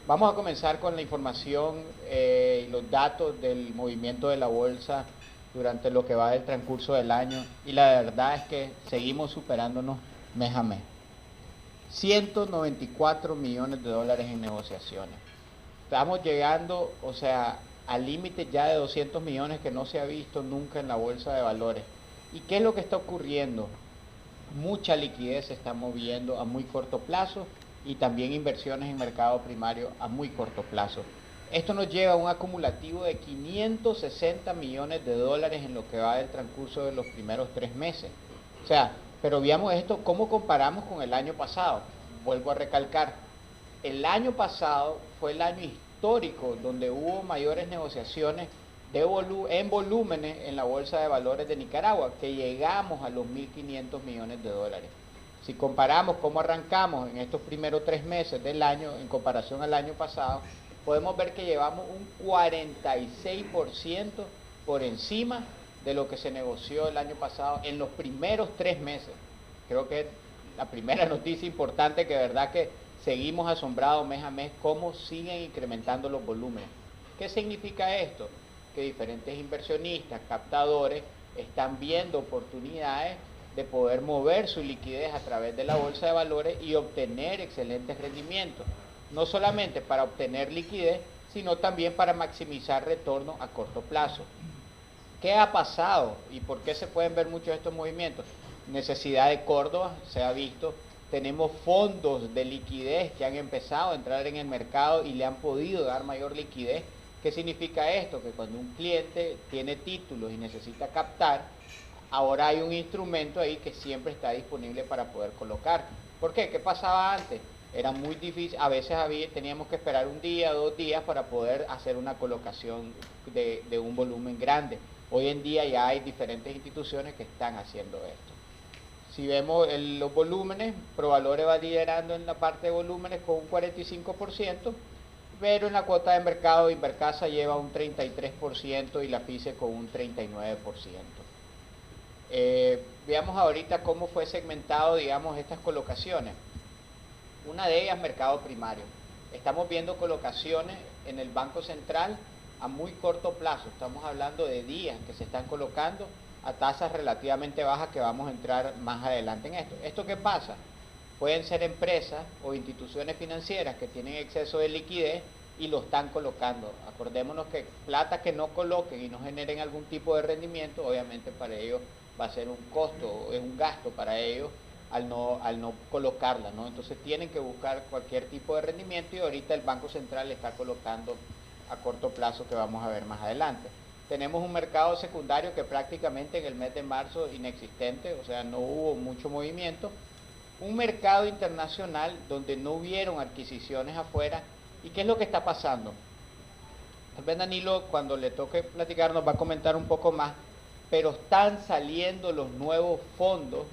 Vamos a comenzar con la información y los datos del movimiento de la bolsa durante lo que va del transcurso del año, y la verdad es que seguimos superándonos mes a mes. 194 millones de dólares en negociaciones. Estamos llegando, o sea, al límite ya de 200 millones que no se ha visto nunca en la bolsa de valores. ¿Y qué es lo que está ocurriendo? Mucha liquidez se está moviendo a muy corto plazo y también inversiones en mercado primario a muy corto plazo. Esto nos lleva a un acumulativo de 560 millones de dólares en lo que va del transcurso de los primeros 3 meses. O sea, pero veamos esto, ¿cómo comparamos con el año pasado? Vuelvo a recalcar, el año pasado fue el año histórico donde hubo mayores negociaciones en volúmenes en la Bolsa de Valores de Nicaragua, que llegamos a los 1.500 millones de dólares. Si comparamos cómo arrancamos en estos primeros 3 meses del año en comparación al año pasado, podemos ver que llevamos un 46% por encima de lo que se negoció el año pasado en los primeros 3 meses. Creo que es la primera noticia importante, que de verdad que seguimos asombrados mes a mes cómo siguen incrementando los volúmenes. ¿Qué significa esto? Que diferentes inversionistas, captadores, están viendo oportunidades de poder mover su liquidez a través de la bolsa de valores y obtener excelentes rendimientos. No solamente para obtener liquidez, sino también para maximizar retorno a corto plazo. ¿Qué ha pasado y por qué se pueden ver muchos de estos movimientos? Necesidad de Córdoba, se ha visto. Tenemos fondos de liquidez que han empezado a entrar en el mercado y le han podido dar mayor liquidez. ¿Qué significa esto? Que cuando un cliente tiene títulos y necesita captar, ahora hay un instrumento ahí que siempre está disponible para poder colocar. ¿Por qué? ¿Qué pasaba antes? Era muy difícil, a veces teníamos que esperar un día, 2 días para poder hacer una colocación de un volumen grande. Hoy en día ya hay diferentes instituciones que están haciendo esto. Si vemos los volúmenes, Provalores va liderando en la parte de volúmenes con un 45%, pero en la cuota de mercado Invercasa lleva un 33% y la FICE con un 39%. Veamos ahorita cómo fue segmentado, digamos, estas colocaciones. Una de ellas, mercado primario. Estamos viendo colocaciones en el Banco Central a muy corto plazo. Estamos hablando de días que se están colocando a tasas relativamente bajas, que vamos a entrar más adelante en esto. ¿Esto qué pasa? Pueden ser empresas o instituciones financieras que tienen exceso de liquidez y lo están colocando. Acordémonos que plata que no coloquen y no generen algún tipo de rendimiento, obviamente para ellos va a ser un costo, es un gasto para ellos al no colocarla, ¿no? Entonces tienen que buscar cualquier tipo de rendimiento, y ahorita el Banco Central está colocando a corto plazo, que vamos a ver más adelante. Tenemos un mercado secundario que prácticamente en el mes de marzo inexistente, o sea, no hubo mucho movimiento. Un mercado internacional donde no hubieron adquisiciones afuera. ¿Y qué es lo que está pasando? Tal vez Danilo, cuando le toque platicar, nos va a comentar un poco más, pero están saliendo los nuevos fondos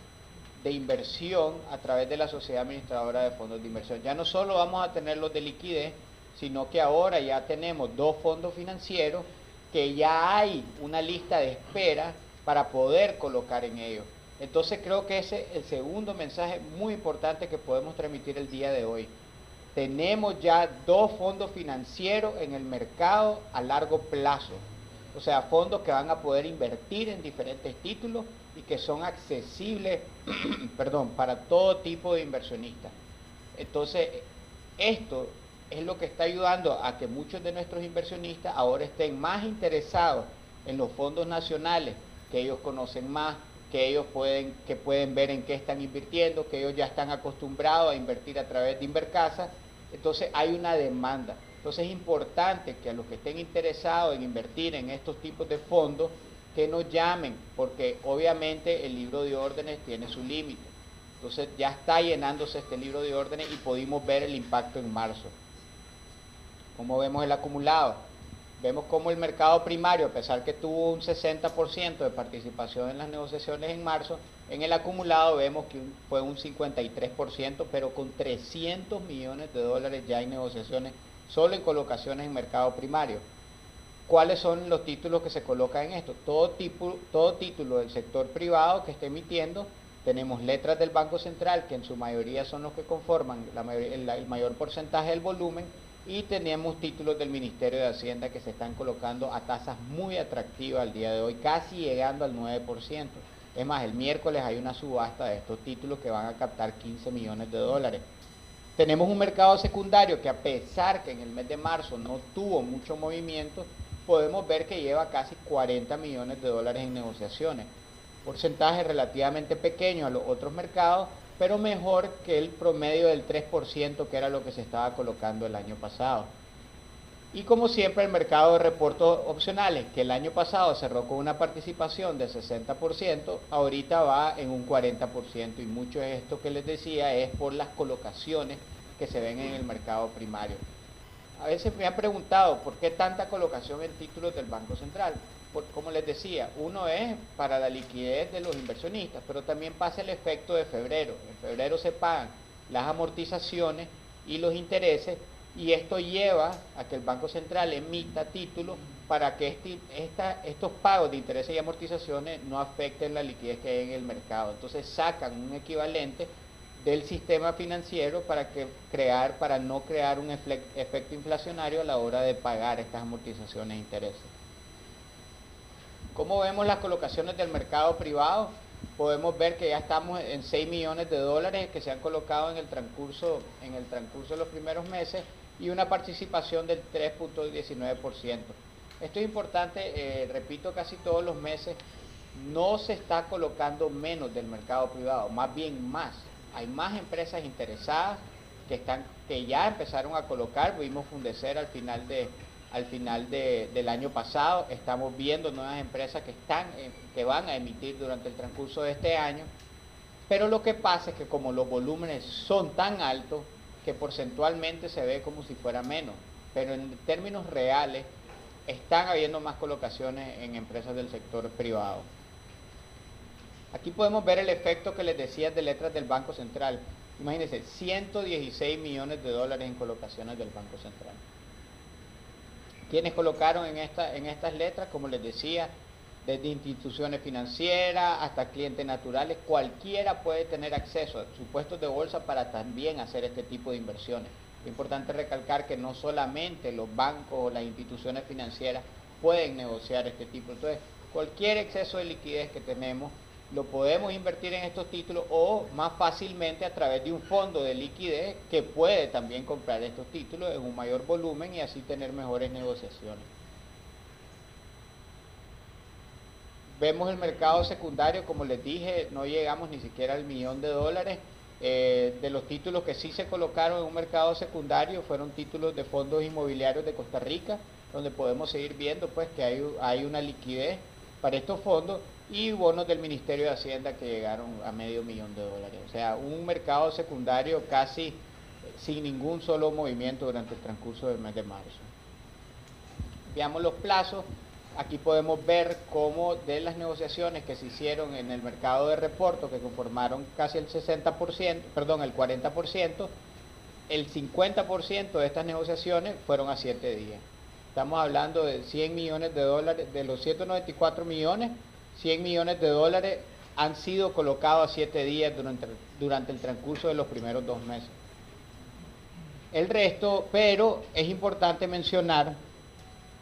de inversión a través de la Sociedad Administradora de Fondos de Inversión. Ya no solo vamos a tener los de liquidez, sino que ahora ya tenemos 2 fondos financieros que ya hay una lista de espera para poder colocar en ellos. Entonces creo que ese es el segundo mensaje muy importante que podemos transmitir el día de hoy. Tenemos ya 2 fondos financieros en el mercado a largo plazo. O sea, fondos que van a poder invertir en diferentes títulos y que son accesibles perdón, para todo tipo de inversionistas. Entonces, esto es lo que está ayudando a que muchos de nuestros inversionistas ahora estén más interesados en los fondos nacionales, que ellos conocen más, que ellos pueden ver en qué están invirtiendo, que ellos ya están acostumbrados a invertir a través de Invercasa. Entonces hay una demanda. Entonces es importante que a los que estén interesados en invertir en estos tipos de fondos, que nos llamen, porque obviamente el libro de órdenes tiene su límite. Entonces ya está llenándose este libro de órdenes y pudimos ver el impacto en marzo. Como vemos el acumulado, vemos como el mercado primario, a pesar que tuvo un 60% de participación en las negociaciones en marzo, en el acumulado vemos que fue un 53%, pero con 300 millones de dólares ya en negociaciones, solo en colocaciones en mercado primario. ¿Cuáles son los títulos que se colocan en esto? Todo título del sector privado que esté emitiendo. Tenemos letras del Banco Central, que en su mayoría son los que conforman el mayor porcentaje del volumen, y tenemos títulos del Ministerio de Hacienda que se están colocando a tasas muy atractivas al día de hoy, casi llegando al 9%. Es más, el miércoles hay una subasta de estos títulos que van a captar 15 millones de dólares. Tenemos un mercado secundario que, a pesar que en el mes de marzo no tuvo mucho movimiento, podemos ver que lleva casi 40 millones de dólares en negociaciones. Porcentaje relativamente pequeño a los otros mercados, pero mejor que el promedio del 3% que era lo que se estaba colocando el año pasado. Y como siempre, el mercado de reportos opcionales, que el año pasado cerró con una participación de 60%, ahorita va en un 40%, y mucho de esto que les decía es por las colocaciones que se ven en el mercado primario. A veces me han preguntado por qué tanta colocación en títulos del Banco Central. Como les decía, uno es para la liquidez de los inversionistas, pero también pasa el efecto de febrero. En febrero se pagan las amortizaciones y los intereses, y esto lleva a que el Banco Central emita títulos para que estos pagos de intereses y amortizaciones no afecten la liquidez que hay en el mercado. Entonces sacan un equivalente del sistema financiero para no crear un efecto inflacionario a la hora de pagar estas amortizaciones e intereses. ¿Cómo vemos las colocaciones del mercado privado? Podemos ver que ya estamos en 6 millones de dólares que se han colocado en el transcurso de los primeros meses, y una participación del 3.19%. Esto es importante, repito, casi todos los meses no se está colocando menos del mercado privado, más bien más. Hay más empresas interesadas que ya empezaron a colocar. Vimos Fundecer al final del año pasado. Estamos viendo nuevas empresas que van a emitir durante el transcurso de este año. Pero lo que pasa es que como los volúmenes son tan altos, que porcentualmente se ve como si fuera menos, pero en términos reales están habiendo más colocaciones en empresas del sector privado. Aquí podemos ver el efecto que les decía de letras del Banco Central. Imagínense, 116 millones de dólares en colocaciones del Banco Central. ¿Quiénes colocaron en estas letras? Como les decía, desde instituciones financieras hasta clientes naturales, cualquiera puede tener acceso a sus puestos de bolsa para también hacer este tipo de inversiones. Es importante recalcar que no solamente los bancos o las instituciones financieras pueden negociar este tipo. Entonces, cualquier exceso de liquidez que tenemos lo podemos invertir en estos títulos, o más fácilmente a través de un fondo de liquidez que puede también comprar estos títulos en un mayor volumen y así tener mejores negociaciones. Vemos el mercado secundario, como les dije, no llegamos ni siquiera al millón de dólares. De los títulos que sí se colocaron en un mercado secundario fueron títulos de fondos inmobiliarios de Costa Rica, donde podemos seguir viendo pues que hay una liquidez para estos fondos, y bonos del Ministerio de Hacienda que llegaron a $500,000 dólares. O sea, un mercado secundario casi sin ningún solo movimiento durante el transcurso del mes de marzo. Veamos los plazos. Aquí podemos ver cómo de las negociaciones que se hicieron en el mercado de reporto, que conformaron casi el 40%, el 50% de estas negociaciones fueron a 7 días. Estamos hablando de 100 millones de dólares, de los 194 millones, 100 millones de dólares han sido colocados a 7 días durante el transcurso de los primeros 2 meses. El resto, pero es importante mencionar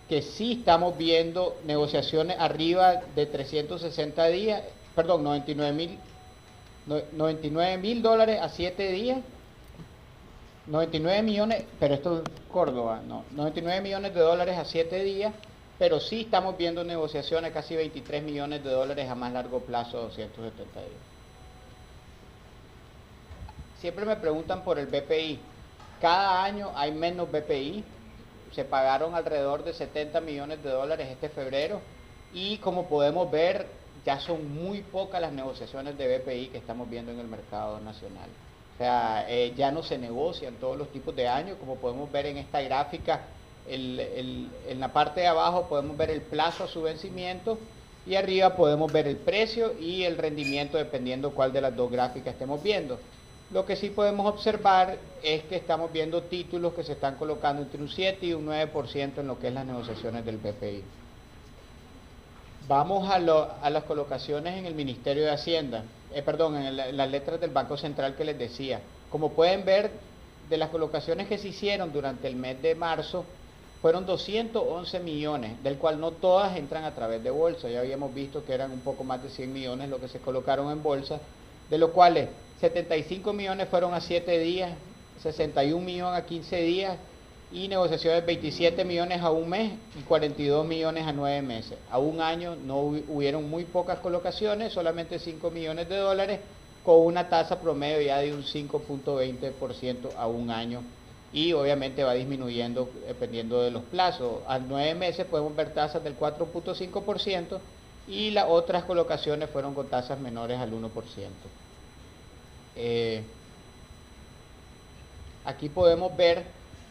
que sí estamos viendo negociaciones arriba de 360 días, perdón, 99 mil dólares a 7 días, 99 millones, pero esto es Córdoba, no, 99 millones de dólares a 7 días, pero sí estamos viendo negociaciones casi 23 millones de dólares a más largo plazo, 270 días. Siempre me preguntan por el BPI. Cada año hay menos BPI. Se pagaron alrededor de 70 millones de dólares este febrero, y como podemos ver ya son muy pocas las negociaciones de BPI que estamos viendo en el mercado nacional. O sea, ya no se negocian todos los tipos de años. Como podemos ver en esta gráfica, en la parte de abajo podemos ver el plazo a su vencimiento, y arriba podemos ver el precio y el rendimiento dependiendo cuál de las dos gráficas estemos viendo. Lo que sí podemos observar es que estamos viendo títulos que se están colocando entre un 7 y un 9% en lo que es las negociaciones del BPI. Vamos a las colocaciones en el Ministerio de Hacienda, en las letras del Banco Central que les decía. Como pueden ver, de las colocaciones que se hicieron durante el mes de marzo fueron 211 millones, del cual no todas entran a través de bolsa. Ya habíamos visto que eran un poco más de 100 millones lo que se colocaron en bolsa, de los cuales 75 millones fueron a 7 días, 61 millones a 15 días y negociaciones 27 millones a un mes y 42 millones a 9 meses. A un año no hubieron muy pocas colocaciones, solamente 5 millones de dólares, con una tasa promedio ya de un 5.20% a un año, y obviamente va disminuyendo dependiendo de los plazos. A 9 meses podemos ver tasas del 4.5% y las otras colocaciones fueron con tasas menores al 1%. Aquí podemos ver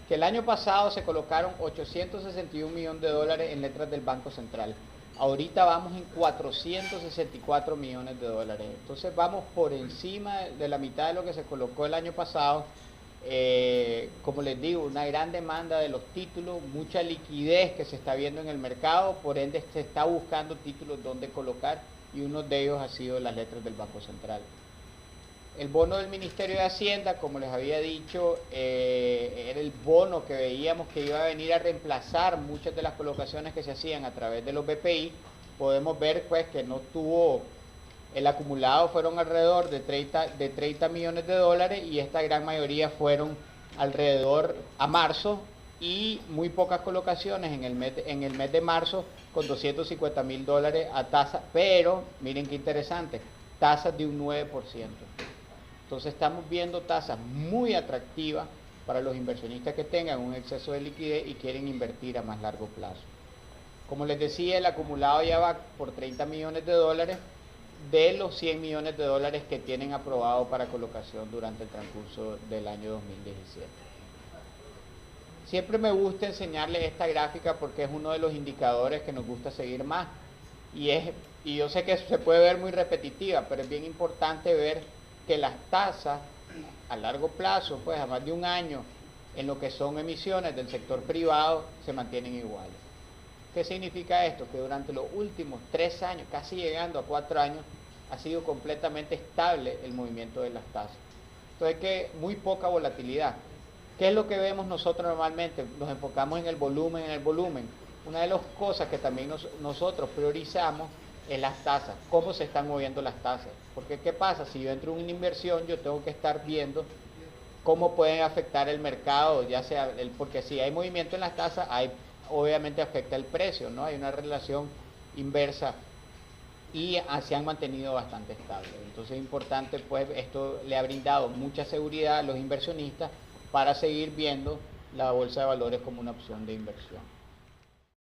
que el año pasado se colocaron 861 millones de dólares en letras del Banco Central. Ahorita vamos en 464 millones de dólares. Entonces vamos por encima de la mitad de lo que se colocó el año pasado. Como les digo, una gran demanda de los títulos, mucha liquidez que se está viendo en el mercado, por ende se está buscando títulos donde colocar, y uno de ellos ha sido las letras del Banco Central. El bono del Ministerio de Hacienda, como les había dicho, era el bono que veíamos que iba a venir a reemplazar muchas de las colocaciones que se hacían a través de los BPI. Podemos ver pues que no tuvo, el acumulado fueron alrededor de 30 millones de dólares, y esta gran mayoría fueron alrededor a marzo, y muy pocas colocaciones en el mes de marzo con 250 mil dólares a tasa, pero miren qué interesante, tasas de un 9%. Entonces estamos viendo tasas muy atractivas para los inversionistas que tengan un exceso de liquidez y quieren invertir a más largo plazo. Como les decía, el acumulado ya va por 30 millones de dólares de los 100 millones de dólares que tienen aprobado para colocación durante el transcurso del año 2017. Siempre me gusta enseñarles esta gráfica porque es uno de los indicadores que nos gusta seguir más. Y yo sé que se puede ver muy repetitiva, pero es bien importante ver que las tasas a largo plazo, pues a más de un año, en lo que son emisiones del sector privado, se mantienen iguales. ¿Qué significa esto? Que durante los últimos 3 años, casi llegando a 4 años, ha sido completamente estable el movimiento de las tasas. Entonces, que muy poca volatilidad. ¿Qué es lo que vemos nosotros normalmente? Nos enfocamos en el volumen. Una de las cosas que también nosotros priorizamos es las tasas, cómo se están moviendo las tasas. Porque ¿qué pasa? Si yo entro en una inversión, yo tengo que estar viendo cómo pueden afectar el mercado, ya sea, porque si hay movimiento en las tasas, obviamente afecta el precio, ¿no? Hay una relación inversa, y se han mantenido bastante estables. Entonces es importante, pues esto le ha brindado mucha seguridad a los inversionistas para seguir viendo la bolsa de valores como una opción de inversión.